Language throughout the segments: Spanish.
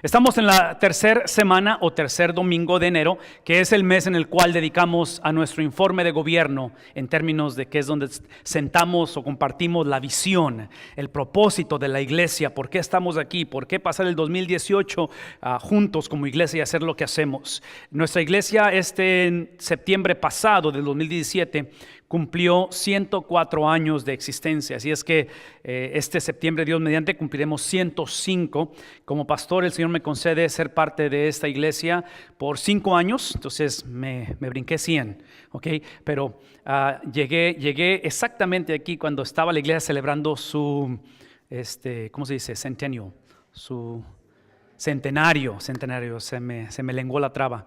Estamos en la tercera semana o tercer domingo de enero, que es el mes en el cual dedicamos a nuestro informe de gobierno en términos de que es donde sentamos o compartimos la visión, el propósito de la iglesia, por qué estamos aquí, por qué pasar el 2018 juntos como iglesia y hacer lo que hacemos. Nuestra iglesia en septiembre pasado del 2017 cumplió 104 años de existencia, así es que este septiembre, Dios mediante, cumpliremos 105. Como pastor, el Señor me concede ser parte de esta iglesia por 5 años, entonces me brinqué 100, ¿ok? Pero llegué exactamente aquí cuando estaba la iglesia celebrando su, ¿cómo se dice? Centennial, su centenario, se me lenguó la traba,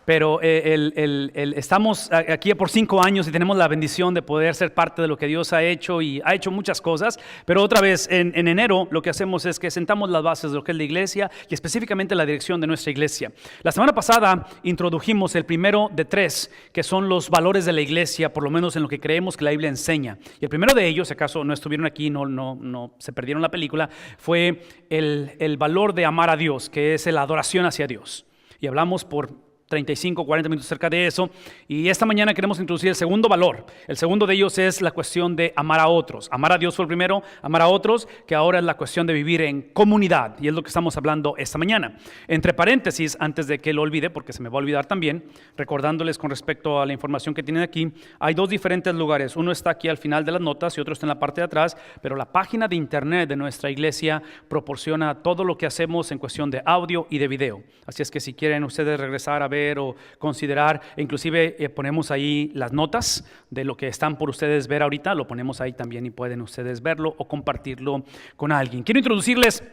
pero estamos aquí por 5 años y tenemos la bendición de poder ser parte de lo que Dios ha hecho y ha hecho muchas cosas, pero otra vez en enero lo que hacemos es que sentamos las bases de lo que es la iglesia y específicamente la dirección de nuestra iglesia. La semana pasada introdujimos el primero de 3, que son los valores de la iglesia, por lo menos en lo que creemos que la Biblia enseña. Y el primero de ellos, si acaso no estuvieron aquí, no se perdieron la película, fue el valor de amar a Dios, que es la adoración hacia Dios. Y hablamos por 35, 40 minutos acerca de eso, y esta mañana queremos introducir el segundo valor. El segundo de ellos es la cuestión de amar a otros. Amar a Dios fue el primero, amar a otros, que ahora es la cuestión de vivir en comunidad, y es lo que estamos hablando esta mañana. Entre paréntesis, antes de que lo olvide, porque se me va a olvidar también, recordándoles con respecto a la información que tienen aquí, hay 2 diferentes lugares. Uno está aquí al final de las notas y otro está en la parte de atrás, pero la página de internet de nuestra iglesia proporciona todo lo que hacemos en cuestión de audio y de video. Así es que si quieren ustedes regresar a ver o considerar, inclusive ponemos ahí las notas de lo que están por ustedes ver ahorita, lo ponemos ahí también y pueden ustedes verlo o compartirlo con alguien. Quiero introducirles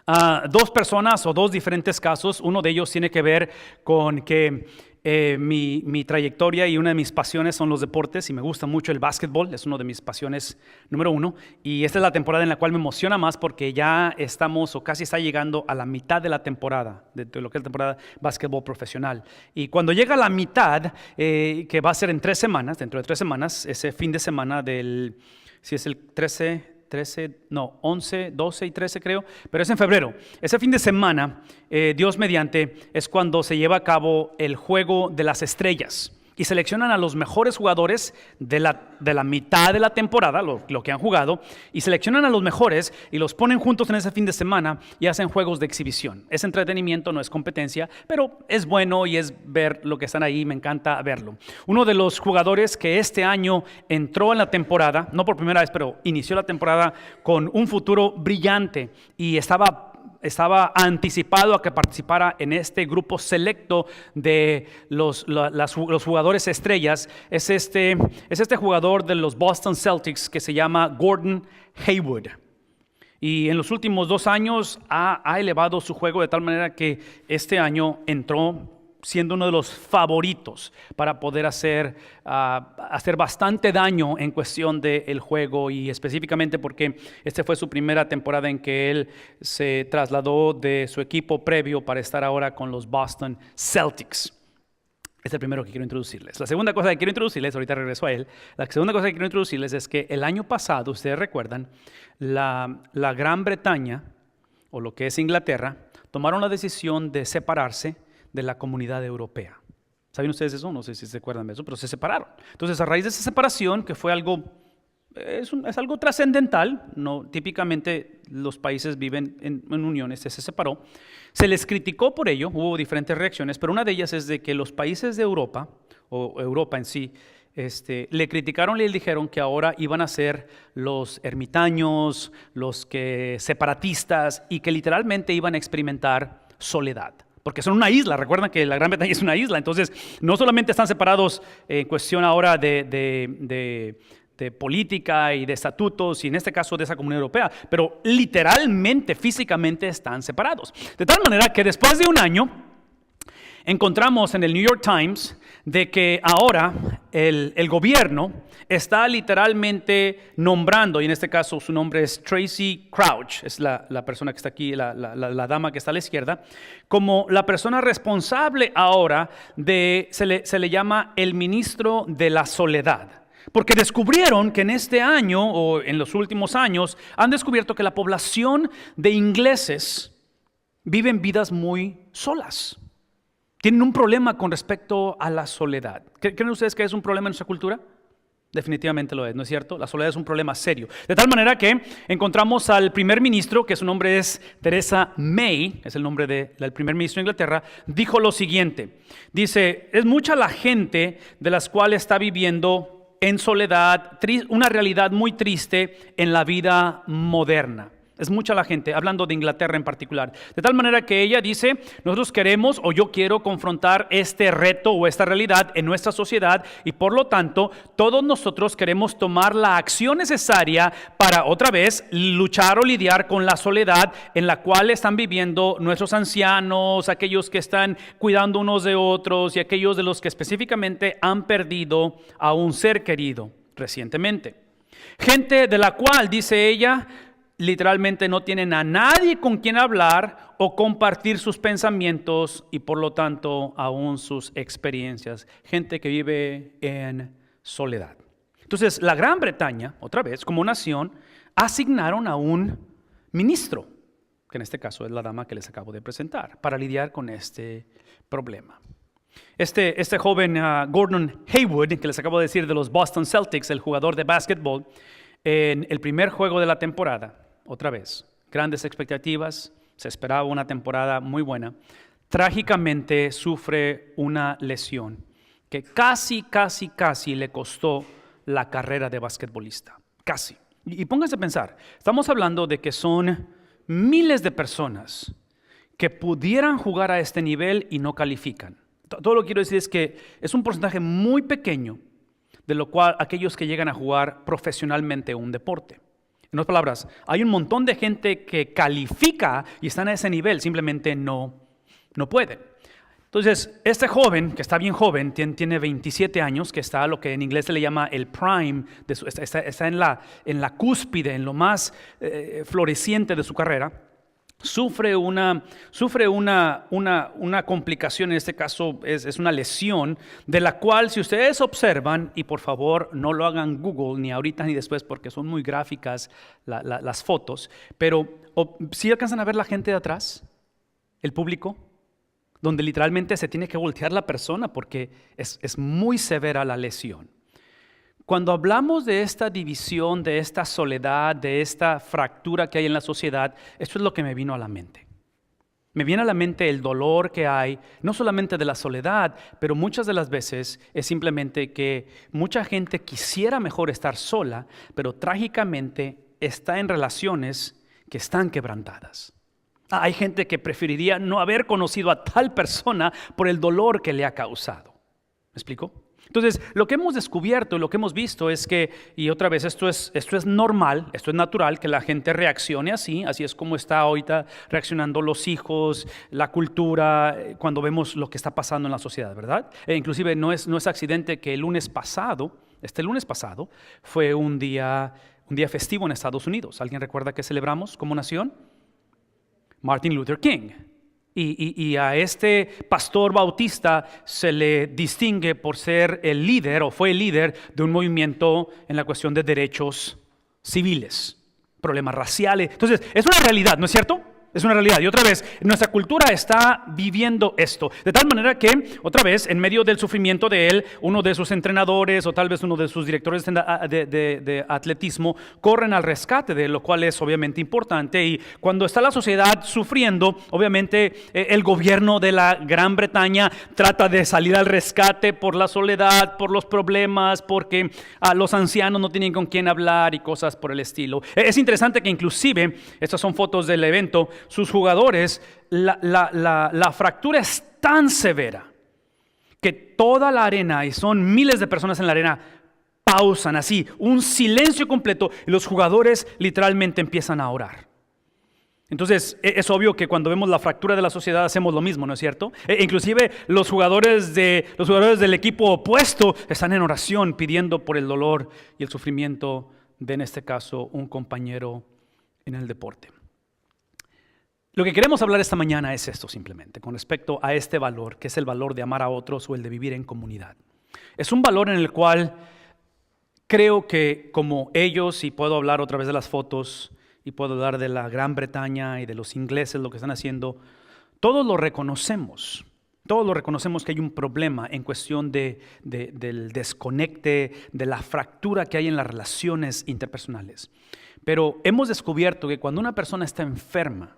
a 2 personas o 2 diferentes casos. Uno de ellos tiene que ver con que mi trayectoria y una de mis pasiones son los deportes y me gusta mucho el básquetbol, es una de mis pasiones número 1, y esta es la temporada en la cual me emociona más porque ya estamos o casi está llegando a la mitad de la temporada, de lo que es la temporada de básquetbol profesional, y cuando llega a la mitad, que va a ser en 3 semanas, dentro de 3 semanas, ese fin de semana si es el 11, 12 y 13 creo, pero es en febrero. Ese fin de semana, Dios mediante, es cuando se lleva a cabo el Juego de las Estrellas y seleccionan a los mejores jugadores de la mitad de la temporada, lo que han jugado, y seleccionan a los mejores y los ponen juntos en ese fin de semana y hacen juegos de exhibición. Es entretenimiento, no es competencia, pero es bueno y es ver lo que están ahí, me encanta verlo. Uno de los jugadores que este año entró en la temporada, no por primera vez, pero inició la temporada con un futuro brillante y estaba anticipado a que participara en este grupo selecto de los jugadores estrellas. Es este jugador de los Boston Celtics que se llama Gordon Hayward. Y en los últimos 2 años ha elevado su juego de tal manera que este año entró siendo uno de los favoritos para poder hacer bastante daño en cuestión del juego, y específicamente porque esta fue su primera temporada en que él se trasladó de su equipo previo para estar ahora con los Boston Celtics. Es el primero que quiero introducirles. La segunda cosa que quiero introducirles, ahorita regreso a él, la segunda cosa que quiero introducirles es que el año pasado, ustedes recuerdan, la Gran Bretaña, o lo que es Inglaterra, tomaron la decisión de separarse de la comunidad europea. ¿Saben ustedes eso? No sé si se acuerdan de eso, pero se separaron. Entonces, a raíz de esa separación, que fue algo, es algo trascendental, no, típicamente los países viven en uniones, se separó, se les criticó por ello, hubo diferentes reacciones, pero una de ellas es de que los países de Europa, o Europa en sí, le criticaron y le dijeron que ahora iban a ser los ermitaños, los separatistas, y que literalmente iban a experimentar soledad. Porque son una isla, recuerdan que la Gran Bretaña es una isla, entonces no solamente están separados en cuestión ahora de política y de estatutos, y en este caso de esa comunidad europea, pero literalmente, físicamente están separados. De tal manera que después de un año, encontramos en el New York Times de que ahora el gobierno está literalmente nombrando, y en este caso su nombre es Tracy Crouch, es la persona que está aquí, la dama que está a la izquierda, como la persona responsable ahora se le llama el ministro de la soledad. Porque descubrieron que en este año o en los últimos años han descubierto que la población de ingleses viven vidas muy solas. Tienen un problema con respecto a la soledad. ¿Creen ustedes que es un problema en nuestra cultura? Definitivamente lo es, ¿no es cierto? La soledad es un problema serio. De tal manera que encontramos al primer ministro, que su nombre es Theresa May, es el nombre del primer ministro de Inglaterra, dijo lo siguiente. Dice, es mucha la gente de las cuales está viviendo en soledad, una realidad muy triste en la vida moderna. Es mucha la gente, hablando de Inglaterra en particular. De tal manera que ella dice, nosotros queremos o yo quiero confrontar este reto o esta realidad en nuestra sociedad y por lo tanto todos nosotros queremos tomar la acción necesaria para otra vez luchar o lidiar con la soledad en la cual están viviendo nuestros ancianos, aquellos que están cuidando unos de otros y aquellos de los que específicamente han perdido a un ser querido recientemente. Gente de la cual, dice ella, literalmente no tienen a nadie con quien hablar o compartir sus pensamientos y por lo tanto aún sus experiencias. Gente que vive en soledad. Entonces la Gran Bretaña, otra vez como nación, asignaron a un ministro, que en este caso es la dama que les acabo de presentar, para lidiar con este problema. Este joven Gordon Hayward, que les acabo de decir de los Boston Celtics, el jugador de básquetbol, en el primer juego de la temporada, otra vez, grandes expectativas, se esperaba una temporada muy buena. Trágicamente sufre una lesión que casi le costó la carrera de basquetbolista. Casi. Y pónganse a pensar, estamos hablando de que son miles de personas que pudieran jugar a este nivel y no califican. Todo lo que quiero decir es que es un porcentaje muy pequeño de lo cual aquellos que llegan a jugar profesionalmente un deporte. En otras palabras, hay un montón de gente que califica y están a ese nivel, simplemente no pueden. Entonces, este joven, que está bien joven, tiene 27 años, que está lo que en inglés se le llama el prime, está en la cúspide, en lo más floreciente de su carrera. Sufre una complicación, en este caso es una lesión, de la cual si ustedes observan, y por favor no lo hagan Google ni ahorita ni después porque son muy gráficas las fotos, pero ¿sí alcanzan a ver la gente de atrás? El público, donde literalmente se tiene que voltear la persona porque es muy severa la lesión. Cuando hablamos de esta división, de esta soledad, de esta fractura que hay en la sociedad, esto es lo que me vino a la mente. Me viene a la mente el dolor que hay, no solamente de la soledad, pero muchas de las veces es simplemente que mucha gente quisiera mejor estar sola, pero trágicamente está en relaciones que están quebrantadas. Hay gente que preferiría no haber conocido a tal persona por el dolor que le ha causado. ¿Me explico? Entonces, lo que hemos descubierto, lo que hemos visto es que, y otra vez, esto es normal, esto es natural, que la gente reaccione así es como está ahorita reaccionando los hijos, la cultura, cuando vemos lo que está pasando en la sociedad, ¿verdad? Inclusive no es accidente que este lunes pasado, fue un día festivo en Estados Unidos. ¿Alguien recuerda qué celebramos como nación? Martin Luther King. Y a este pastor bautista se le distingue por ser el líder o fue el líder de un movimiento en la cuestión de derechos civiles, problemas raciales. Entonces, es una realidad, ¿no es cierto? Es una realidad. Y otra vez, nuestra cultura está viviendo esto. De tal manera que, otra vez, en medio del sufrimiento de él, uno de sus entrenadores o tal vez uno de sus directores de atletismo corren al rescate de él, lo cual es obviamente importante. Y cuando está la sociedad sufriendo, obviamente el gobierno de la Gran Bretaña trata de salir al rescate por la soledad, por los problemas, porque los ancianos no tienen con quién hablar y cosas por el estilo. Es interesante que inclusive, estas son fotos del evento, sus jugadores, la fractura es tan severa que toda la arena, y son miles de personas en la arena, pausan así, un silencio completo, y los jugadores literalmente empiezan a orar. Entonces, es obvio que cuando vemos la fractura de la sociedad hacemos lo mismo, ¿no es cierto? Inclusive los jugadores del equipo opuesto están en oración pidiendo por el dolor y el sufrimiento de, en este caso, un compañero en el deporte. Lo que queremos hablar esta mañana es esto simplemente, con respecto a este valor, que es el valor de amar a otros o el de vivir en comunidad. Es un valor en el cual creo que como ellos, y puedo hablar otra vez de las fotos, y puedo hablar de la Gran Bretaña y de los ingleses, lo que están haciendo, todos lo reconocemos. Todos lo reconocemos que hay un problema en cuestión del desconecte, de la fractura que hay en las relaciones interpersonales. Pero hemos descubierto que cuando una persona está enferma,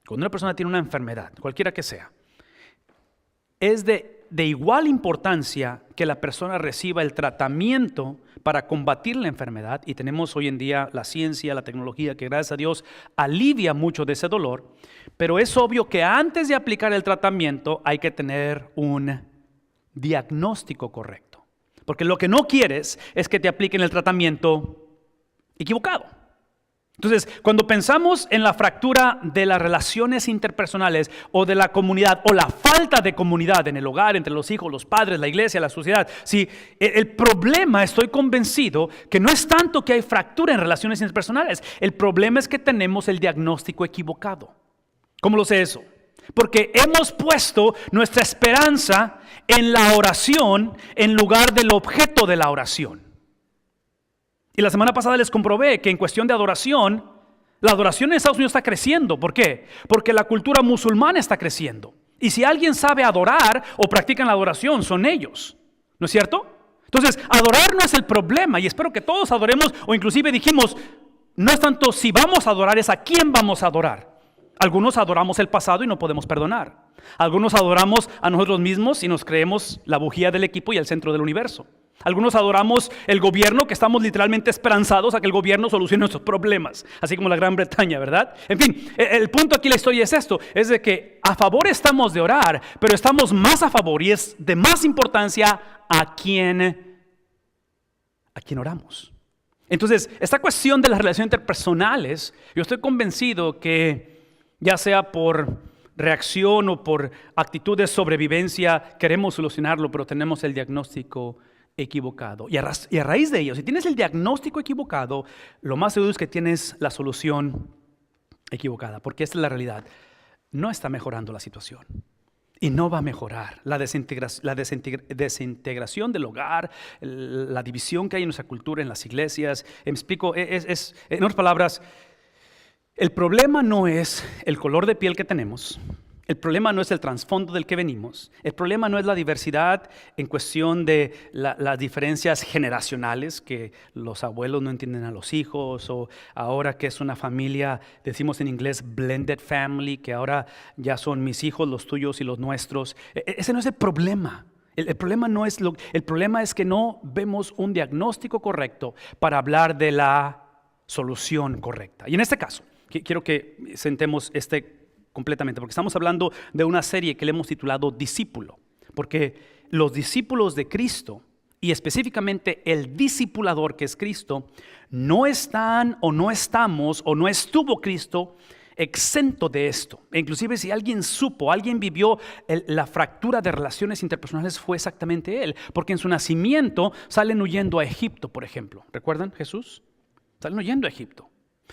cuando una persona tiene una enfermedad, cualquiera que sea, es de igual importancia que la persona reciba el tratamiento para combatir la enfermedad. Y tenemos hoy en día la ciencia, la tecnología, que gracias a Dios alivia mucho de ese dolor. Pero es obvio que antes de aplicar el tratamiento hay que tener un diagnóstico correcto. Porque lo que no quieres es que te apliquen el tratamiento equivocado. Entonces, cuando pensamos en la fractura de las relaciones interpersonales o de la comunidad o la falta de comunidad en el hogar, entre los hijos, los padres, la iglesia, la sociedad, sí, el problema, estoy convencido, que no es tanto que hay fractura en relaciones interpersonales, el problema es que tenemos el diagnóstico equivocado. ¿Cómo lo sé eso? Porque hemos puesto nuestra esperanza en la oración en lugar del objeto de la oración. Y la semana pasada les comprobé que en cuestión de adoración, la adoración en Estados Unidos está creciendo. ¿Por qué? Porque la cultura musulmana está creciendo. Y si alguien sabe adorar o practican la adoración, son ellos. ¿No es cierto? Entonces, adorar no es el problema. Y espero que todos adoremos, o inclusive dijimos, no es tanto si vamos a adorar, es a quién vamos a adorar. Algunos adoramos el pasado y no podemos perdonar. Algunos adoramos a nosotros mismos y nos creemos la bujía del equipo y el centro del universo. Algunos adoramos el gobierno, que estamos literalmente esperanzados a que el gobierno solucione nuestros problemas, así como la Gran Bretaña, ¿verdad? En fin, el punto aquí en la historia es esto, es de que a favor estamos de orar, pero estamos más a favor y es de más importancia a quién oramos. Entonces, esta cuestión de las relaciones interpersonales, yo estoy convencido que ya sea por reacción o por actitud de sobrevivencia, queremos solucionarlo, pero tenemos el diagnóstico equivocado. Y a raíz de ello, si tienes el diagnóstico equivocado, lo más seguro es que tienes la solución equivocada, porque esta es la realidad. No está mejorando la situación y no va a mejorar. La desintegración del hogar, la división que hay en nuestra cultura, en las iglesias. Me explico, en otras palabras, el problema no es el color de piel que tenemos. El problema no es el trasfondo del que venimos. El problema no es la diversidad en cuestión de las diferencias generacionales, que los abuelos no entienden a los hijos, o ahora que es una familia, decimos en inglés blended family, que ahora ya son mis hijos, los tuyos y los nuestros. Ese no es el problema. El problema es que no vemos un diagnóstico correcto para hablar de la solución correcta. Y en este caso, quiero que sentemos completamente, porque estamos hablando de una serie que le hemos titulado Discípulo, porque los discípulos de Cristo, y específicamente el discipulador que es Cristo, no están o no estamos o no estuvo Cristo exento de esto. E inclusive si alguien vivió la fractura de relaciones interpersonales, fue exactamente él, porque en su nacimiento salen huyendo a Egipto, por ejemplo. ¿Recuerdan Jesús? Salen huyendo a Egipto.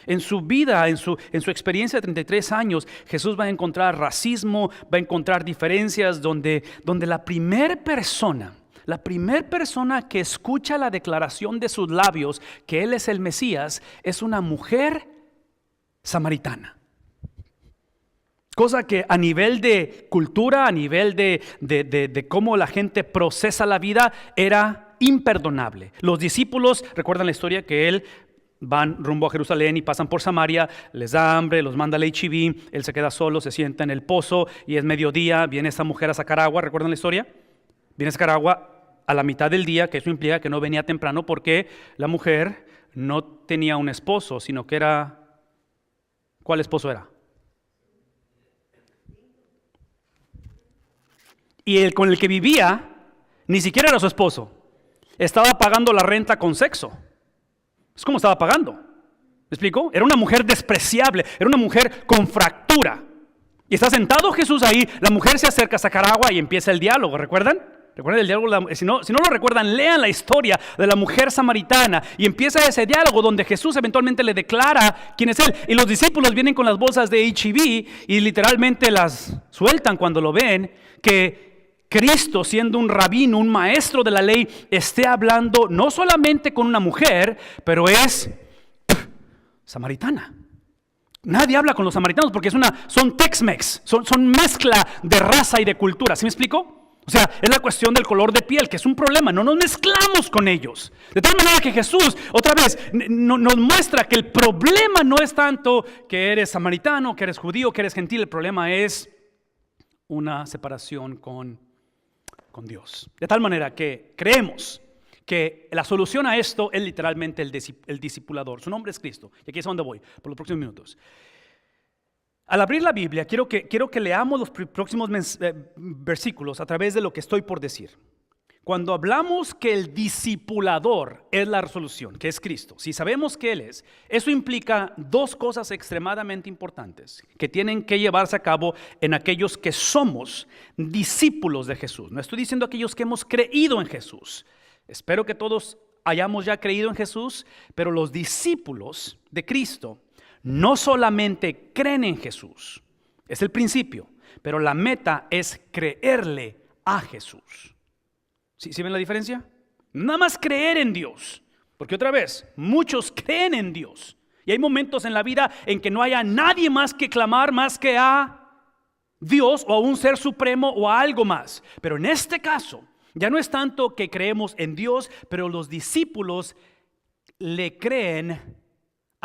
En su vida, en su experiencia de 33 años, Jesús va a encontrar racismo, va a encontrar diferencias donde la primera persona que escucha la declaración de sus labios que Él es el Mesías, es una mujer samaritana. Cosa que a nivel de cultura, a nivel de cómo la gente procesa la vida, era imperdonable. Los discípulos, recuerdan la historia que Él van rumbo a Jerusalén y pasan por Samaria, les da hambre, los manda al H-E-B, él se queda solo, se sienta en el pozo y es mediodía, viene esta mujer a sacar agua, ¿recuerdan la historia? Viene a sacar agua a la mitad del día, que eso implica que no venía temprano porque la mujer no tenía un esposo, sino que era... ¿Cuál esposo era? Y el con el que vivía ni siquiera era su esposo, estaba pagando la renta con sexo. Es como estaba pagando. ¿Me explico? Era una mujer despreciable, era una mujer con fractura. Y está sentado Jesús ahí, la mujer se acerca a sacar agua y empieza el diálogo, ¿recuerdan? ¿Recuerdan el diálogo? Si no lo recuerdan, lean la historia de la mujer samaritana y empieza ese diálogo donde Jesús eventualmente le declara quién es él. Y los discípulos vienen con las bolsas de H-E-B y literalmente las sueltan cuando lo ven, que Cristo, siendo un rabino, un maestro de la ley, esté hablando no solamente con una mujer, pero es samaritana. Nadie habla con los samaritanos porque son Tex-Mex, son mezcla de raza y de cultura. ¿Sí me explico? O sea, es la cuestión del color de piel, que es un problema. No nos mezclamos con ellos. De tal manera que Jesús, otra vez, nos muestra que el problema no es tanto que eres samaritano, que eres judío, que eres gentil. El problema es una separación con Dios. De tal manera que creemos que la solución a esto es literalmente el discipulador. Su nombre es Cristo. Y aquí es a donde voy por los próximos minutos. Al abrir la Biblia, quiero que leamos los próximos versículos a través de lo que estoy por decir. Cuando hablamos que el discipulador es la resolución, que es Cristo, si sabemos que Él es, eso implica dos cosas extremadamente importantes que tienen que llevarse a cabo en aquellos que somos discípulos de Jesús. No estoy diciendo aquellos que hemos creído en Jesús. Espero que todos hayamos ya creído en Jesús, pero los discípulos de Cristo no solamente creen en Jesús, es el principio, pero la meta es creerle a Jesús. ¿Sí ven la diferencia? Nada más creer en Dios, porque otra vez, muchos creen en Dios y hay momentos en la vida en que no haya nadie más que clamar más que a Dios o a un ser supremo o a algo más. Pero en este caso, ya no es tanto que creemos en Dios, pero los discípulos le creen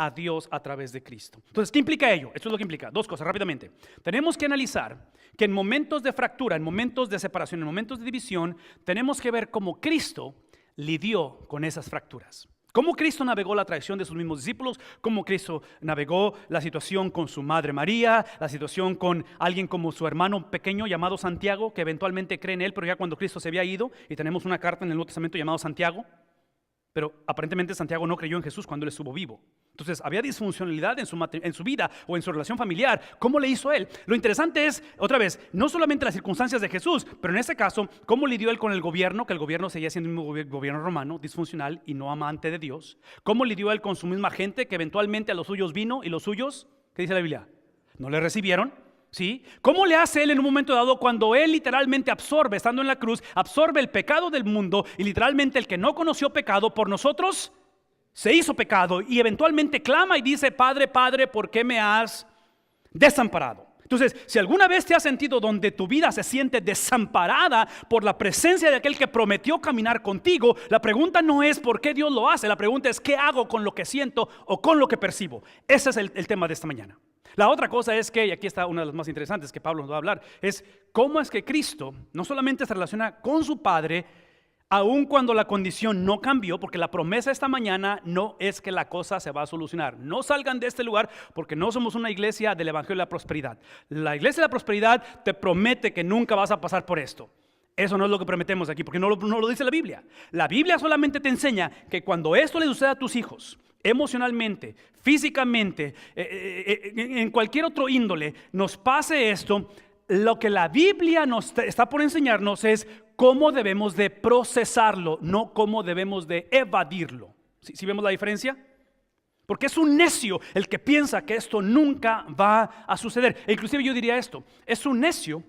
a Dios a través de Cristo. Entonces, ¿qué implica ello? Esto es lo que implica. Dos cosas rápidamente. Tenemos que analizar que en momentos de fractura, en momentos de separación, en momentos de división, tenemos que ver cómo Cristo lidió con esas fracturas. Cómo Cristo navegó la traición de sus mismos discípulos, cómo Cristo navegó la situación con su madre María, la situación con alguien como su hermano pequeño llamado Santiago, que eventualmente cree en él, pero ya cuando Cristo se había ido, y tenemos una carta en el Nuevo Testamento llamado Santiago, pero aparentemente Santiago no creyó en Jesús cuando él estuvo vivo. Entonces había disfuncionalidad en su vida o en su relación familiar. ¿Cómo le hizo él? Lo interesante es, otra vez, no solamente las circunstancias de Jesús, pero en este caso, ¿cómo lidió él con el gobierno? Que el gobierno seguía siendo un gobierno romano, disfuncional y no amante de Dios. ¿Cómo lidió él con su misma gente que eventualmente a los suyos vino y los suyos, ¿qué dice la Biblia? No le recibieron. ¿Sí? ¿Cómo le hace él en un momento dado cuando él literalmente absorbe, estando en la cruz, absorbe el pecado del mundo y literalmente el que no conoció pecado por nosotros se hizo pecado y eventualmente clama y dice: Padre, Padre, ¿por qué me has desamparado? Entonces, si alguna vez te has sentido donde tu vida se siente desamparada por la presencia de aquel que prometió caminar contigo, la pregunta no es por qué Dios lo hace, la pregunta es qué hago con lo que siento o con lo que percibo. Ese es el tema de esta mañana. La otra cosa es que, y aquí está una de las más interesantes que Pablo nos va a hablar, es cómo es que Cristo no solamente se relaciona con su Padre, aun cuando la condición no cambió, porque la promesa esta mañana no es que la cosa se va a solucionar. No salgan de este lugar porque no somos una iglesia del Evangelio de la Prosperidad. La iglesia de la Prosperidad te promete que nunca vas a pasar por esto. Eso no es lo que prometemos aquí, porque no lo dice la Biblia. La Biblia solamente te enseña que cuando esto le suceda a tus hijos, emocionalmente, físicamente, en cualquier otro índole, nos pase esto, lo que la Biblia nos está por enseñarnos es cómo debemos de procesarlo, no cómo debemos de evadirlo. ¿Sí vemos la diferencia? Porque es un necio el que piensa que esto nunca va a suceder. E inclusive yo diría esto: es un necio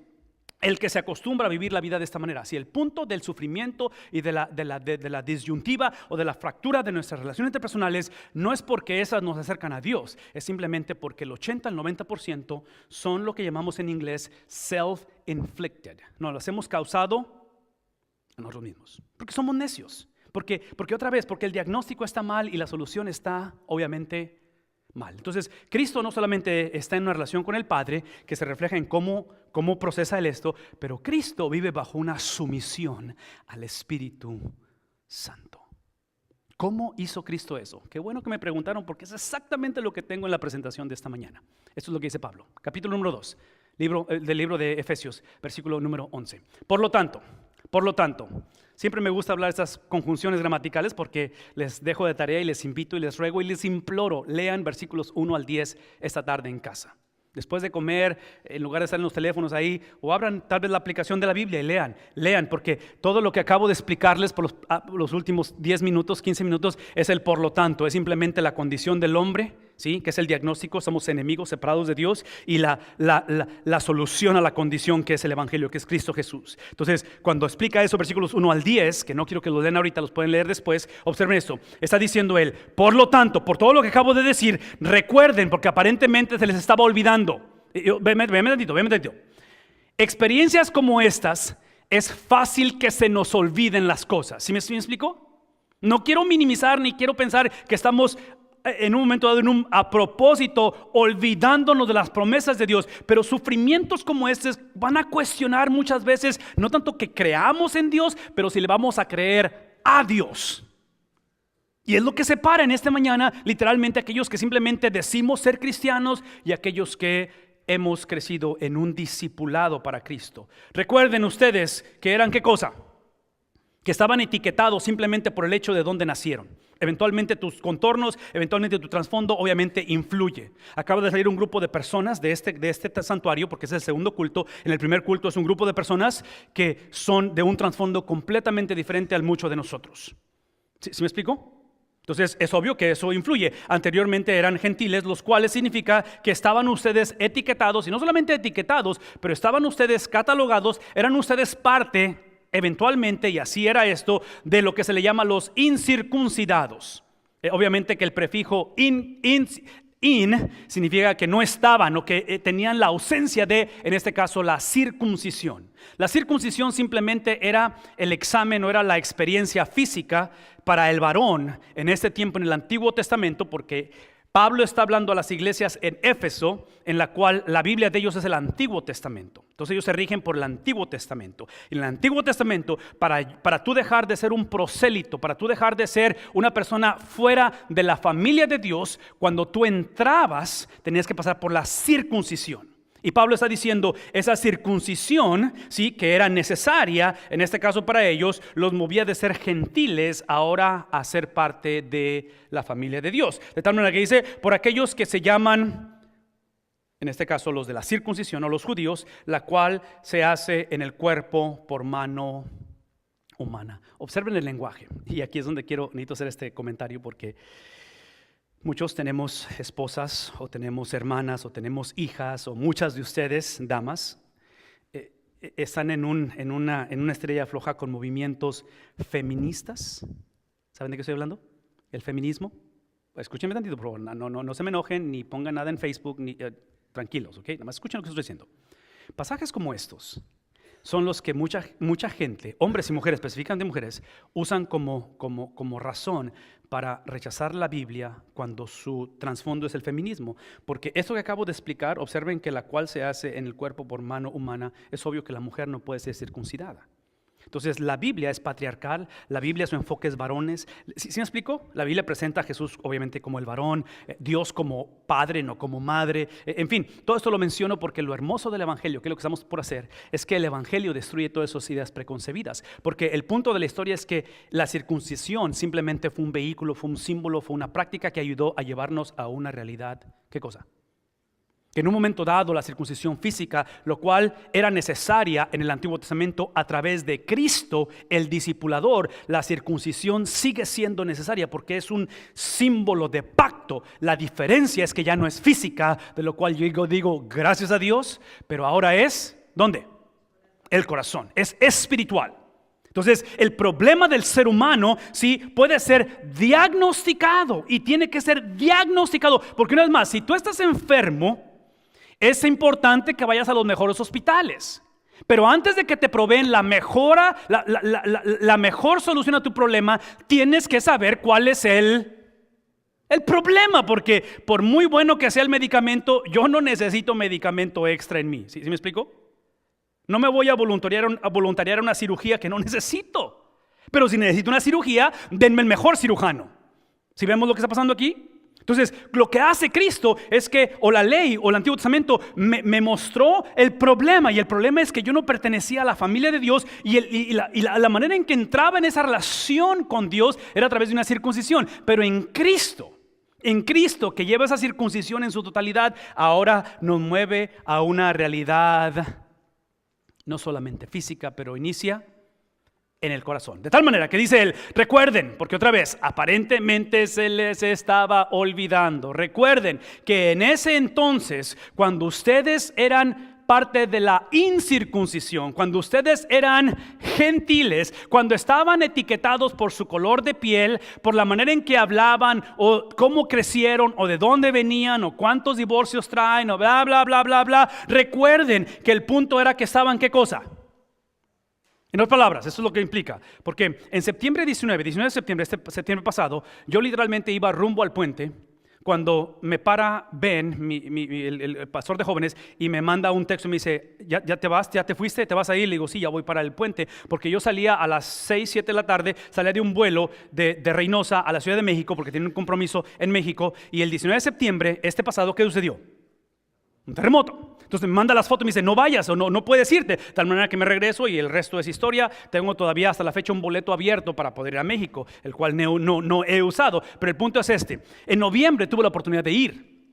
el que se acostumbra a vivir la vida de esta manera. Si el punto del sufrimiento y de la disyuntiva o de la fractura de nuestras relaciones interpersonales no es porque esas nos acercan a Dios, es simplemente porque el 80 al 90% son lo que llamamos en inglés self-inflicted. Nos las hemos causado a nosotros mismos, porque somos necios, porque otra vez, porque el diagnóstico está mal y la solución está obviamente mal. Entonces, Cristo no solamente está en una relación con el Padre, que se refleja en cómo procesa Él esto, pero Cristo vive bajo una sumisión al Espíritu Santo. ¿Cómo hizo Cristo eso? Qué bueno que me preguntaron, porque es exactamente lo que tengo en la presentación de esta mañana. Esto es lo que dice Pablo, capítulo número 2, del libro de Efesios, versículo número 11. Por lo tanto, siempre me gusta hablar de estas conjunciones gramaticales porque les dejo de tarea y les invito y les ruego y les imploro, lean versículos 1 al 10 esta tarde en casa. Después de comer, en lugar de estar en los teléfonos ahí, o abran tal vez la aplicación de la Biblia y lean, porque todo lo que acabo de explicarles por los últimos 10 minutos, 15 minutos, es el por lo tanto, es simplemente la condición del hombre ¿sí? Que es el diagnóstico, somos enemigos separados de Dios, y la solución a la condición que es el Evangelio, que es Cristo Jesús. Entonces, cuando explica eso, versículos 1 al 10, que no quiero que lo lean ahorita, los pueden leer después, observen esto, está diciendo él, por lo tanto, por todo lo que acabo de decir, recuerden, porque aparentemente se les estaba olvidando. Véanme tantito. Experiencias como estas, es fácil que se nos olviden las cosas. ¿Sí me explico? No quiero minimizar ni quiero pensar que estamos en un momento dado, a propósito, olvidándonos de las promesas de Dios, pero sufrimientos como estos van a cuestionar muchas veces, no tanto que creamos en Dios, pero si le vamos a creer a Dios. Y es lo que separa en esta mañana literalmente aquellos que simplemente decimos ser cristianos y aquellos que hemos crecido en un discipulado para Cristo. Recuerden ustedes que eran ¿qué cosa? Que estaban etiquetados simplemente por el hecho de dónde nacieron. Eventualmente tus contornos, eventualmente tu trasfondo obviamente influye. Acaba de salir un grupo de personas de este santuario, porque es el segundo culto. En el primer culto es un grupo de personas que son de un trasfondo completamente diferente al mucho de nosotros. ¿Sí me explico? Entonces es obvio que eso influye. Anteriormente eran gentiles, los cuales significa que estaban ustedes etiquetados, y no solamente etiquetados, pero estaban ustedes catalogados, eran ustedes parte eventualmente, y así era esto, de lo que se le llama los incircuncidados. Obviamente que el prefijo in significa que no estaban o que tenían la ausencia de, en este caso, la circuncisión. La circuncisión simplemente era el examen o era la experiencia física para el varón en este tiempo en el Antiguo Testamento, porque Pablo está hablando a las iglesias en Éfeso, en la cual la Biblia de ellos es el Antiguo Testamento. Entonces ellos se rigen por el Antiguo Testamento. Y en el Antiguo Testamento, para tú dejar de ser un prosélito, para tú dejar de ser una persona fuera de la familia de Dios, cuando tú entrabas, tenías que pasar por la circuncisión. Y Pablo está diciendo, esa circuncisión, sí, que era necesaria, en este caso para ellos, los movía de ser gentiles ahora a ser parte de la familia de Dios. De tal manera que dice, por aquellos que se llaman, en este caso los de la circuncisión o los judíos, la cual se hace en el cuerpo por mano humana. Observen el lenguaje. Y aquí es donde necesito hacer este comentario porque muchos tenemos esposas o tenemos hermanas o tenemos hijas o muchas de ustedes, damas, están en una estrella floja con movimientos feministas. ¿Saben de qué estoy hablando? El feminismo. Escúchenme tantito, por favor. No se me enojen ni pongan nada en Facebook, tranquilos, ¿ok? Nada más escuchen lo que estoy diciendo. Pasajes como estos son los que mucha gente, hombres y mujeres, específicamente mujeres, usan como razón para rechazar la Biblia cuando su trasfondo es el feminismo. Porque esto que acabo de explicar, observen que la cual se hace en el cuerpo por mano humana, es obvio que la mujer no puede ser circuncidada. Entonces la Biblia es patriarcal, la Biblia su enfoque es varones. ¿Sí me explico? La Biblia presenta a Jesús obviamente como el varón, Dios como padre, no como madre. En fin, todo esto lo menciono porque lo hermoso del Evangelio, que es lo que estamos por hacer, es que el Evangelio destruye todas esas ideas preconcebidas. Porque el punto de la historia es que la circuncisión simplemente fue un vehículo, fue un símbolo, fue una práctica que ayudó a llevarnos a una realidad. ¿Qué cosa? Que en un momento dado la circuncisión física, lo cual era necesaria en el Antiguo Testamento a través de Cristo, el discipulador, la circuncisión sigue siendo necesaria porque es un símbolo de pacto. La diferencia es que ya no es física, de lo cual yo digo gracias a Dios, pero ahora es, ¿dónde? El corazón, es espiritual. Entonces, el problema del ser humano, sí, puede ser diagnosticado y tiene que ser diagnosticado, porque una vez más, si tú estás enfermo, es importante que vayas a los mejores hospitales. Pero antes de que te proveen la mejor solución a tu problema, tienes que saber cuál es el problema. Porque por muy bueno que sea el medicamento, yo no necesito medicamento extra en mí. ¿Sí me explico? No me voy a voluntariar a una cirugía que no necesito. Pero si necesito una cirugía, denme el mejor cirujano. ¿Sí vemos lo que está pasando aquí? Entonces, lo que hace Cristo es que, o la ley, o el Antiguo Testamento, me mostró el problema. Y el problema es que yo no pertenecía a la familia de Dios. Y la manera en que entraba en esa relación con Dios era a través de una circuncisión. Pero en Cristo, que lleva esa circuncisión en su totalidad, ahora nos mueve a una realidad no solamente física, pero inicia en el corazón. De tal manera que dice él, recuerden, porque otra vez, aparentemente se les estaba olvidando. Recuerden que en ese entonces, cuando ustedes eran parte de la incircuncisión, cuando ustedes eran gentiles, cuando estaban etiquetados por su color de piel, por la manera en que hablaban, o cómo crecieron, o de dónde venían, o cuántos divorcios traen, o bla, bla, bla, bla, bla. Recuerden que el punto era que estaban, ¿qué cosa? En otras palabras, eso es lo que implica, porque en septiembre 19 de septiembre, este septiembre pasado, yo literalmente iba rumbo al puente cuando me para Ben, el pastor de jóvenes, y me manda un texto y me dice, ¿Ya te vas? ¿Ya te fuiste? ¿Te vas a ir? Le digo, sí, ya voy para el puente, porque yo salía a las 6, 7 de la tarde, salía de un vuelo de Reynosa a la Ciudad de México, porque tenía un compromiso en México, y el 19 de septiembre, este pasado, ¿qué sucedió? Un terremoto. Entonces me manda las fotos y me dice, no vayas o no puedes irte. De tal manera que me regreso y el resto es historia. Tengo todavía hasta la fecha un boleto abierto para poder ir a México, el cual no he usado. Pero el punto es este. En noviembre tuve la oportunidad de ir.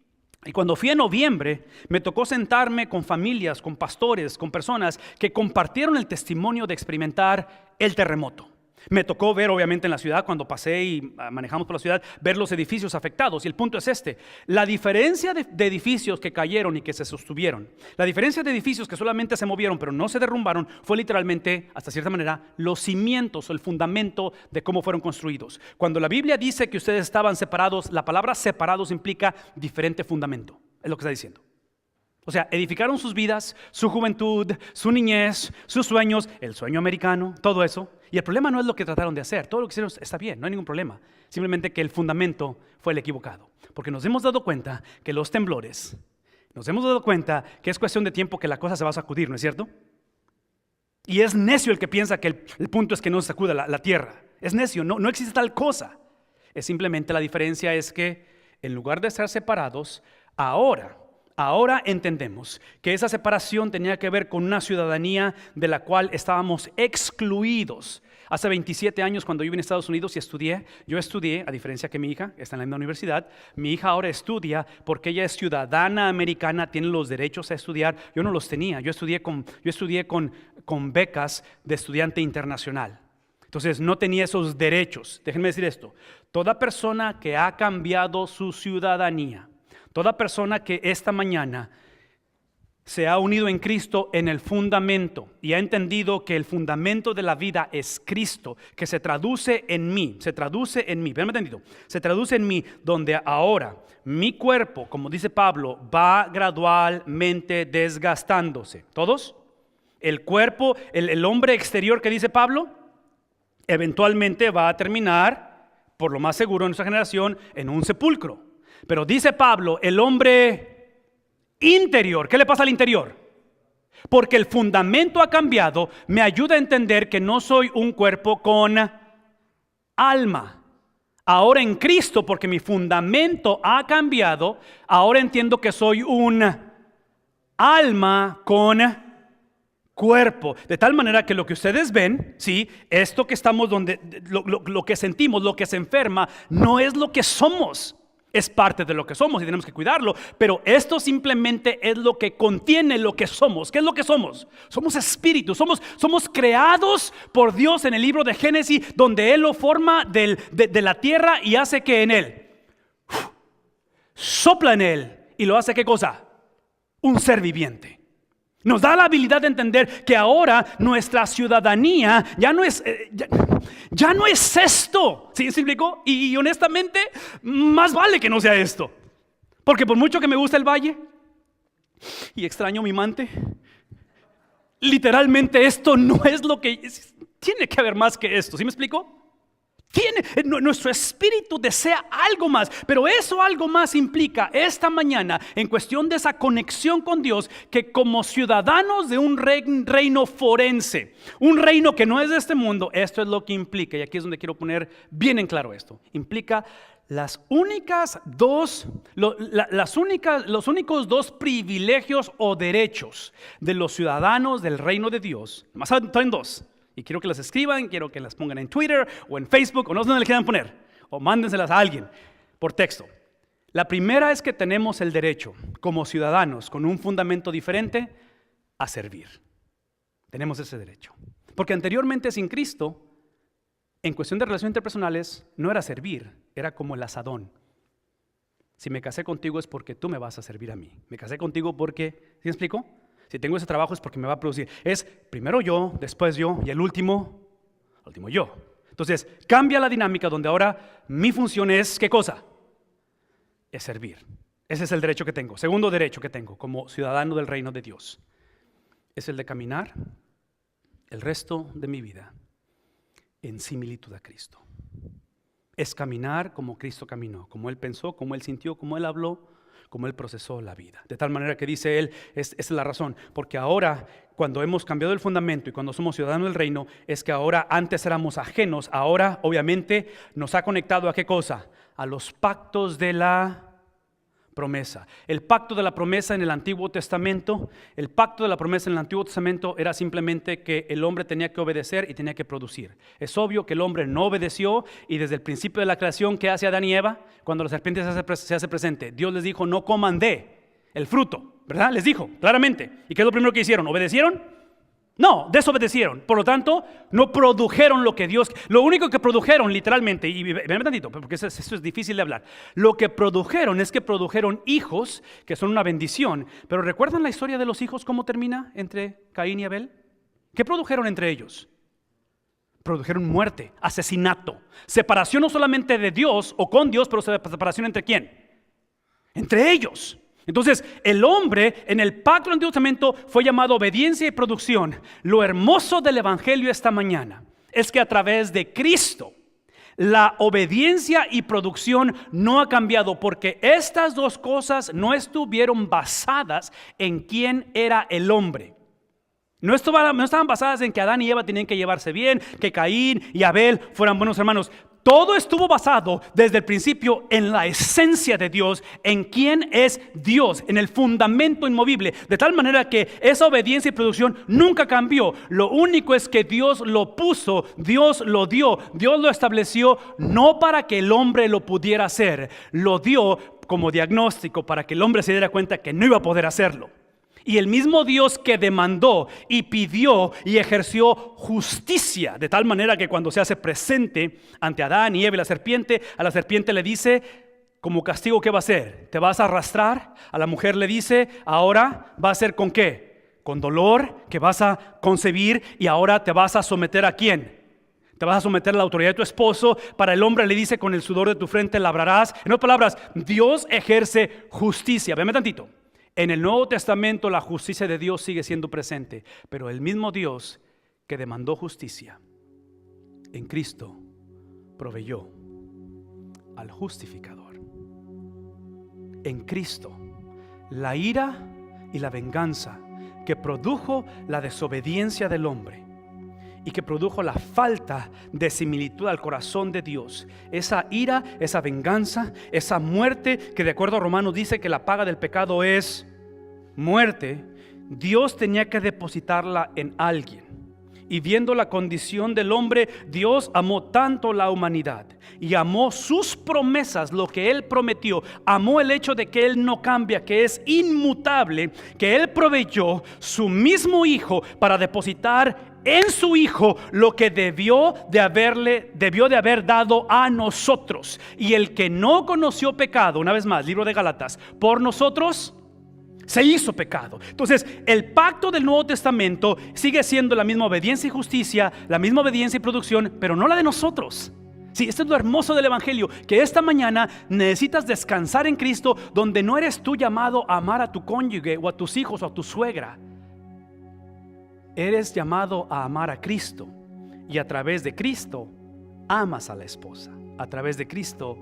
Y cuando fui en noviembre, me tocó sentarme con familias, con pastores, con personas que compartieron el testimonio de experimentar el terremoto. Me tocó ver, obviamente, en la ciudad, cuando pasé y manejamos por la ciudad, ver los edificios afectados. Y el punto es este: la diferencia de edificios que cayeron y que se sostuvieron, la diferencia de edificios que solamente se movieron pero no se derrumbaron, fue literalmente, hasta cierta manera, los cimientos o el fundamento de cómo fueron construidos. Cuando la Biblia dice que ustedes estaban separados, la palabra separados implica diferente fundamento. Es lo que está diciendo. O sea, edificaron sus vidas, su juventud, su niñez, sus sueños, el sueño americano, todo eso. Y el problema no es lo que trataron de hacer. Todo lo que hicieron está bien, no hay ningún problema. Simplemente que el fundamento fue el equivocado. Porque nos hemos dado cuenta que los temblores, nos hemos dado cuenta que es cuestión de tiempo que la cosa se va a sacudir, ¿no es cierto? Y es necio el que piensa que el punto es que no se sacuda la tierra. Es necio, no existe tal cosa. Es simplemente la diferencia es que en lugar de estar separados, Ahora entendemos que esa separación tenía que ver con una ciudadanía de la cual estábamos excluidos. Hace 27 años, cuando yo vine a Estados Unidos y yo estudié, a diferencia que mi hija está en la misma universidad, mi hija ahora estudia porque ella es ciudadana americana, tiene los derechos a estudiar. Yo no los tenía, yo estudié con becas de estudiante internacional. Entonces no tenía esos derechos. Déjenme decir esto: toda persona que ha cambiado su ciudadanía, toda persona que esta mañana se ha unido en Cristo en el fundamento y ha entendido que el fundamento de la vida es Cristo, que se traduce en mí, véanme entendido, se traduce en mí, donde ahora mi cuerpo, como dice Pablo, va gradualmente desgastándose. ¿Todos? El cuerpo, el hombre exterior que dice Pablo, eventualmente va a terminar, por lo más seguro en nuestra generación, en un sepulcro. Pero dice Pablo, el hombre interior, ¿qué le pasa al interior? Porque el fundamento ha cambiado, me ayuda a entender que no soy un cuerpo con alma. Ahora en Cristo, porque mi fundamento ha cambiado, ahora entiendo que soy un alma con cuerpo. De tal manera que lo que ustedes ven, ¿sí? Esto que estamos lo que sentimos, lo que se enferma, no es lo que somos. Es parte de lo que somos y tenemos que cuidarlo, pero esto simplemente es lo que contiene lo que somos. ¿Qué es lo que somos? Somos espíritus, somos creados por Dios en el libro de Génesis, donde Él lo forma de la tierra y hace que en Él sopla en Él y lo hace ¿qué cosa? Un ser viviente. Nos da la habilidad de entender que ahora nuestra ciudadanía ya no es esto. ¿Sí se explicó? Y honestamente, más vale que no sea esto. Porque por mucho que me guste el valle y extraño mi mante, literalmente esto no es lo que tiene que haber más que esto. ¿Sí me explico? Nuestro espíritu desea algo más, pero eso algo más implica esta mañana, en cuestión de esa conexión con Dios, que como ciudadanos de un reino forense, un reino que no es de este mundo, esto es lo que implica, y aquí es donde quiero poner bien en claro esto, implica los únicos dos privilegios o derechos de los ciudadanos del reino de Dios, más en dos. Y quiero que las escriban, quiero que las pongan en Twitter o en Facebook o no sé dónde le quieran poner. O mándenselas a alguien por texto. La primera es que tenemos el derecho como ciudadanos con un fundamento diferente a servir. Tenemos ese derecho. Porque anteriormente sin Cristo, en cuestión de relaciones interpersonales, no era servir, era como el asadón. Si me casé contigo es porque tú me vas a servir a mí. Me casé contigo porque, ¿sí me explico? Si tengo ese trabajo es porque me va a producir. Es primero yo, después yo y el último yo. Entonces, cambia la dinámica donde ahora mi función es, ¿qué cosa? Es servir. Ese es el derecho que tengo. Segundo derecho que tengo como ciudadano del reino de Dios. Es el de caminar el resto de mi vida en similitud a Cristo. Es caminar como Cristo caminó, como Él pensó, como Él sintió, como Él habló, como Él procesó la vida. De tal manera que dice Él, esa es la razón, porque ahora cuando hemos cambiado el fundamento y cuando somos ciudadanos del reino, es que ahora antes éramos ajenos, ahora obviamente nos ha conectado a ¿qué cosa? A los pactos de la promesa. El pacto de la promesa en el Antiguo Testamento, era simplemente que el hombre tenía que obedecer y tenía que producir. Es obvio que el hombre no obedeció y desde el principio de la creación, ¿qué hace Adán y Eva? Cuando la serpiente se hace presente, Dios les dijo, no coman de el fruto, ¿verdad? Les dijo claramente. ¿Y qué es lo primero que hicieron? ¿Obedecieron? No, desobedecieron. Por lo tanto, no produjeron lo que Dios... Lo único que produjeron literalmente, y ven tantito, porque esto es difícil de hablar. Lo que produjeron es que produjeron hijos, que son una bendición. Pero ¿recuerdan la historia de los hijos? ¿Cómo termina entre Caín y Abel? ¿Qué produjeron entre ellos? Produjeron muerte, asesinato, separación no solamente de Dios o con Dios, pero separación entre ¿quién? Entre ellos. Entonces, el hombre en el pacto del Antiguo Testamento fue llamado obediencia y producción. Lo hermoso del Evangelio esta mañana es que a través de Cristo, la obediencia y producción no ha cambiado, porque estas dos cosas no estuvieron basadas en quién era el hombre. No estaban basadas en que Adán y Eva tenían que llevarse bien, que Caín y Abel fueran buenos hermanos. Todo estuvo basado desde el principio en la esencia de Dios, en quién es Dios, en el fundamento inmovible. De tal manera que esa obediencia y producción nunca cambió. Lo único es que Dios lo puso, Dios lo dio, Dios lo estableció, no para que el hombre lo pudiera hacer. Lo dio como diagnóstico para que el hombre se diera cuenta que no iba a poder hacerlo. Y el mismo Dios que demandó y pidió y ejerció justicia, de tal manera que cuando se hace presente ante Adán y Eva y la serpiente, a la serpiente le dice, como castigo, ¿qué va a hacer? ¿Te vas a arrastrar? A la mujer le dice, ahora va a ser ¿con qué? Con dolor, que vas a concebir y ahora te vas a someter ¿a quién? Te vas a someter a la autoridad de tu esposo. Para el hombre le dice, con el sudor de tu frente labrarás. En otras palabras, Dios ejerce justicia. Véame tantito. En el Nuevo Testamento la justicia de Dios sigue siendo presente, pero el mismo Dios que demandó justicia en Cristo proveyó al justificador. En Cristo, la ira y la venganza que produjo la desobediencia del hombre y que produjo la falta de similitud al corazón de Dios, esa ira, esa venganza, esa muerte que de acuerdo a Romanos dice que la paga del pecado es muerte, Dios tenía que depositarla en alguien. Y viendo la condición del hombre, Dios amó tanto la humanidad y amó sus promesas, lo que Él prometió, amó el hecho de que Él no cambia, que es inmutable, que Él proveyó su mismo Hijo para depositar en su Hijo lo que debió de haber dado a nosotros. Y el que no conoció pecado, una vez más, libro de Gálatas, por nosotros se hizo pecado. Entonces, el pacto del Nuevo Testamento sigue siendo la misma obediencia y justicia, la misma obediencia y producción, pero no la de nosotros. Sí, esto es lo hermoso del Evangelio, que esta mañana necesitas descansar en Cristo, donde no eres tú llamado a amar a tu cónyuge o a tus hijos o a tu suegra. Eres llamado a amar a Cristo, y a través de Cristo amas a la esposa, a través de Cristo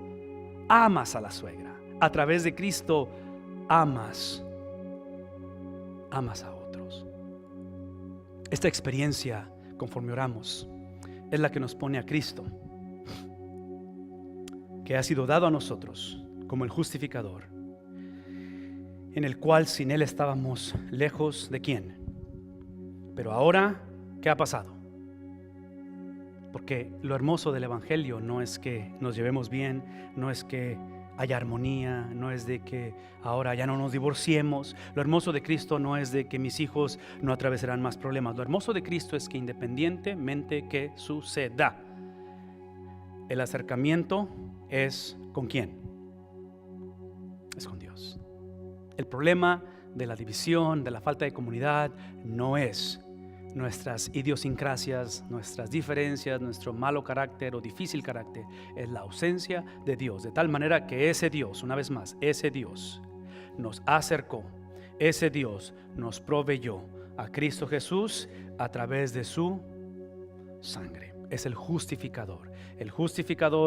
amas a la suegra, a través de Cristo amas a otros. Esta experiencia, conforme oramos, es la que nos pone a Cristo, que ha sido dado a nosotros como el justificador, en el cual sin Él estábamos lejos de ¿quién? Pero ahora, ¿qué ha pasado? Porque lo hermoso del Evangelio no es que nos llevemos bien, no es que haya armonía, no es de que ahora ya no nos divorciemos. Lo hermoso de Cristo no es de que mis hijos no atravesarán más problemas. Lo hermoso de Cristo es que independientemente que suceda, el acercamiento es ¿con quién? Es con Dios. El problema de la división, de la falta de comunidad, no es nuestras idiosincrasias, nuestras diferencias, nuestro malo carácter o difícil carácter. Es la ausencia de Dios, de tal manera que ese Dios, una vez más, ese Dios nos acercó, ese Dios nos proveyó a Cristo Jesús a través de su sangre. Es el justificador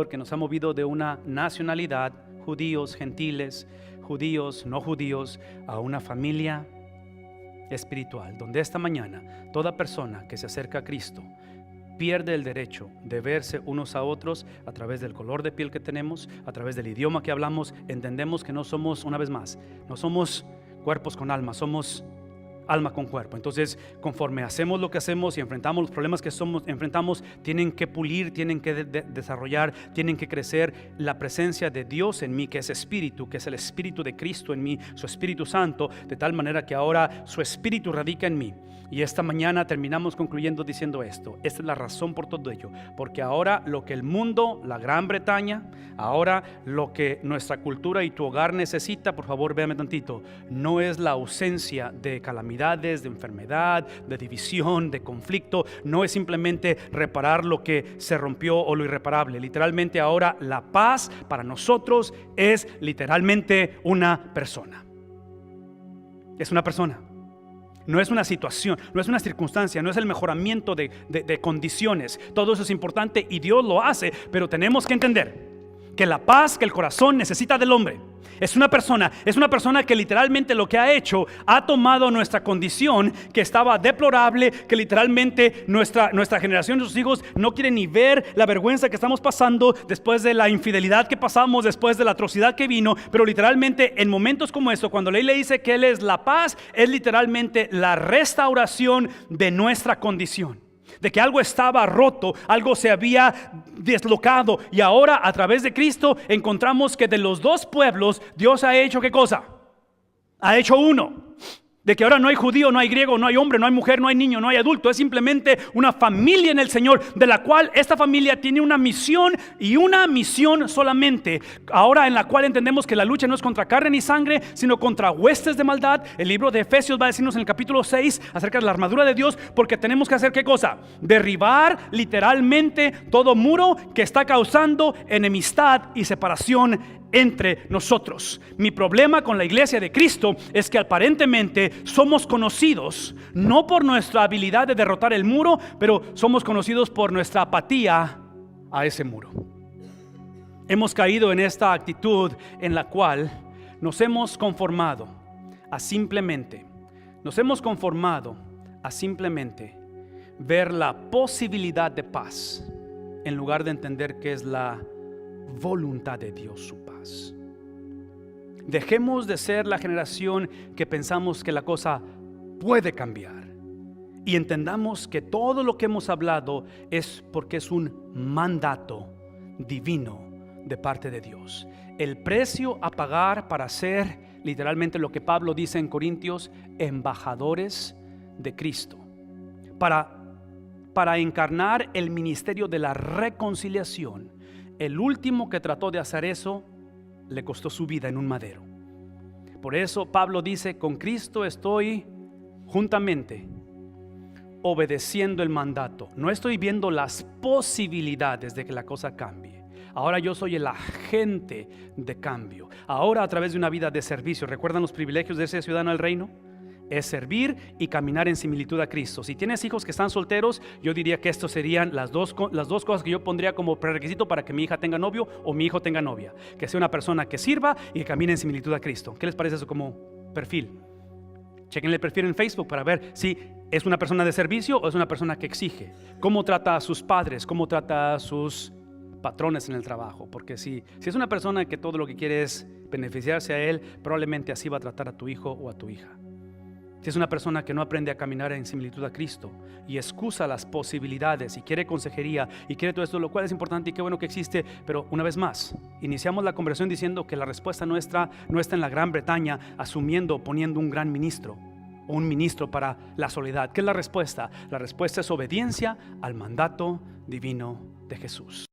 que nos ha movido de una nacionalidad, judíos, gentiles, judíos, no judíos, a una familia espiritual, donde esta mañana toda persona que se acerca a Cristo pierde el derecho de verse unos a otros a través del color de piel que tenemos, a través del idioma que hablamos. Entendemos que no somos, una vez más, no somos cuerpos con alma, somos alma con cuerpo. Entonces, conforme hacemos lo que hacemos y enfrentamos los problemas que enfrentamos, tienen que pulir, tienen que desarrollar, tienen que crecer la presencia de Dios en mí, que es espíritu, que es el espíritu de Cristo en mí, su Espíritu Santo, de tal manera que ahora su espíritu radica en mí. Y esta mañana terminamos concluyendo diciendo esto. Esta es la razón por todo ello, porque ahora lo que el mundo, la Gran Bretaña, ahora lo que nuestra cultura y tu hogar necesita, por favor véame tantito, no es la ausencia de calamidades, de enfermedad, de división, de conflicto. No es simplemente reparar lo que se rompió o lo irreparable. Literalmente ahora la paz para nosotros es literalmente una persona. Es una persona. No es una situación, no es una circunstancia, no es el mejoramiento de condiciones. Todo eso es importante y Dios lo hace, pero tenemos que entender que la paz que el corazón necesita del hombre es una persona que literalmente lo que ha hecho, ha tomado nuestra condición que estaba deplorable, que literalmente nuestra generación, nuestros hijos no quieren ni ver la vergüenza que estamos pasando después de la infidelidad que pasamos, después de la atrocidad que vino. Pero literalmente en momentos como eso, cuando la ley le dice que Él es la paz, es literalmente la restauración de nuestra condición. De que algo estaba roto, algo se había deslocado, y ahora a través de Cristo encontramos que de los dos pueblos Dios ha hecho ¿qué cosa? Ha hecho uno. De que ahora no hay judío, no hay griego, no hay hombre, no hay mujer, no hay niño, no hay adulto. Es simplemente una familia en el Señor, de la cual esta familia tiene una misión y una misión solamente. Ahora en la cual entendemos que la lucha no es contra carne ni sangre, sino contra huestes de maldad. El libro de Efesios va a decirnos en el capítulo 6 acerca de la armadura de Dios, porque tenemos que hacer ¿qué cosa? Derribar literalmente todo muro que está causando enemistad y separación entre nosotros. Mi problema con la iglesia de Cristo es que aparentemente somos conocidos no por nuestra habilidad de derrotar el muro, pero somos conocidos por nuestra apatía a ese muro. Hemos caído en esta actitud en la cual nos hemos conformado a simplemente ver la posibilidad de paz en lugar de entender que es la voluntad de Dios su paz. Dejemos de ser la generación que pensamos que la cosa puede cambiar y entendamos que todo lo que hemos hablado es porque es un mandato divino de parte de Dios. El precio a pagar para ser literalmente lo que Pablo dice en Corintios, embajadores de Cristo, para encarnar el ministerio de la reconciliación. El último que trató de hacer eso le costó su vida en un madero. Por eso Pablo dice: con Cristo estoy juntamente obedeciendo el mandato. No estoy viendo las posibilidades de que la cosa cambie. Ahora yo soy el agente de cambio. Ahora a través de una vida de servicio. ¿Recuerdan los privilegios de ese ciudadano del reino? Es servir y caminar en similitud a Cristo. Si tienes hijos que están solteros, yo diría que estos serían las dos cosas que yo pondría como prerequisito para que mi hija tenga novio o mi hijo tenga novia: que sea una persona que sirva y que camine en similitud a Cristo. ¿Qué les parece eso como perfil? Chequen el perfil en Facebook para ver si es una persona de servicio o es una persona que exige. ¿Cómo trata a sus padres? ¿Cómo trata a sus patrones en el trabajo? Porque si es una persona que todo lo que quiere es beneficiarse a él, probablemente así va a tratar a tu hijo o a tu hija. Si es una persona que no aprende a caminar en similitud a Cristo y excusa las posibilidades y quiere consejería y quiere todo esto, lo cual es importante y qué bueno que existe, pero una vez más, iniciamos la conversación diciendo que la respuesta nuestra no está en la Gran Bretaña asumiendo, poniendo un gran ministro o un ministro para la soledad. ¿Qué es la respuesta? La respuesta es obediencia al mandato divino de Jesús.